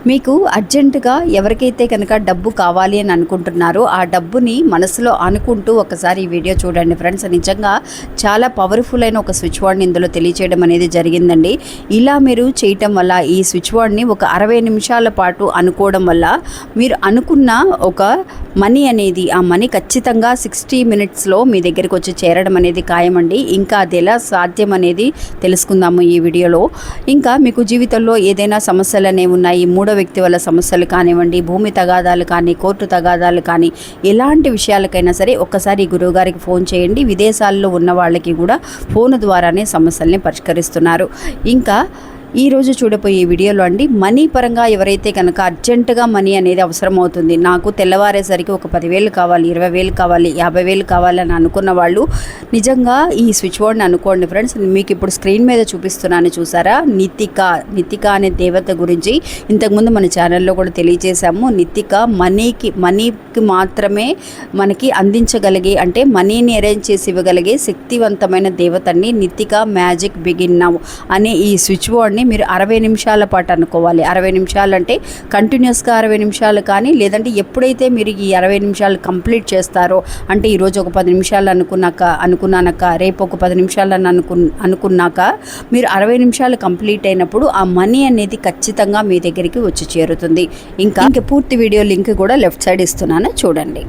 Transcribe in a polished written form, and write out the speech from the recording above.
మీకు అర్జెంటుగా ఎవరికైతే కనుక డబ్బు కావాలి అని అనుకుంటున్నారో ఆ డబ్బుని మనసులో అనుకుంటూ ఒకసారి ఈ వీడియో చూడండి ఫ్రెండ్స్. నిజంగా చాలా పవర్ఫుల్ అయిన ఒక స్విచ్ వర్డ్ని ఇందులో తెలియచేయడం అనేది జరిగిందండి. ఇలా మీరు చేయటం వల్ల ఈ స్విచ్ వర్డ్ని ఒక 60 నిమిషాల పాటు అనుకోవడం వల్ల మీరు అనుకున్న ఒక మనీ అనేది, ఆ మనీ ఖచ్చితంగా 60 మినిట్స్లో మీ దగ్గరికి వచ్చి చేరడం అనేది ఖాయమండి. ఇంకా అది ఎలా సాధ్యం అనేది తెలుసుకుందాము ఈ వీడియోలో. ఇంకా మీకు జీవితంలో ఏదైనా సమస్యలు అనేవి ఉన్నాయి, మూడో వ్యక్తి వల్ల సమస్యలు కానివ్వండి, భూమి తగాదాలు కానీ, కోర్టు తగాదాలు కానీ, ఎలాంటి విషయాలకైనా సరే ఒక్కసారి గురువుగారికి ఫోన్ చేయండి. విదేశాల్లో ఉన్న వాళ్ళకి కూడా ఫోన్ ద్వారానే సమస్యల్ని పరిష్కరిస్తున్నారు. ఇంకా ఈరోజు చూడబోయే వీడియోలో అండి, మనీ పరంగా ఎవరైతే కనుక అర్జెంటుగా మనీ అనేది అవసరం అవుతుంది, నాకు తెల్లవారేసరికి ఒక 10,000 కావాలి, 20,000 కావాలి, 50,000 కావాలి అని అనుకున్న వాళ్ళు నిజంగా ఈ స్విచ్ వర్డ్ని అనుకోండి ఫ్రెండ్స్. మీకు ఇప్పుడు స్క్రీన్ మీద చూపిస్తున్నాను చూసారా, నితిక అనే దేవత గురించి ఇంతకుముందు మన ఛానల్లో కూడా తెలియజేశాము. నితిక మనీకి మాత్రమే మనకి అందించగలిగే, అంటే మనీని అరేంజ్ చేసి ఇవ్వగలిగే శక్తివంతమైన దేవత అండి. నితిక మ్యాజిక్ బిగిన్ నౌ అనే ఈ స్విచ్ వర్డ్ని మీరు 60 నిమిషాల పాటు అనుకోవాలి. 60 నిమిషాలు అంటే కంటిన్యూస్గా 60 నిమిషాలు కానీ, లేదంటే ఎప్పుడైతే మీరు ఈ 60 నిమిషాలు కంప్లీట్ చేస్తారో, అంటే ఈరోజు ఒక 10 నిమిషాలు అనుకున్నాక రేపు ఒక 10 నిమిషాలు అనుకున్నాక మీరు 60 నిమిషాలు కంప్లీట్ అయినప్పుడు ఆ మనీ అనేది ఖచ్చితంగా మీ దగ్గరికి వచ్చి చేరుతుంది. ఇంకా పూర్తి వీడియో లింక్ కూడా లెఫ్ట్ సైడ్ ఇస్తున్నాను చూడండి.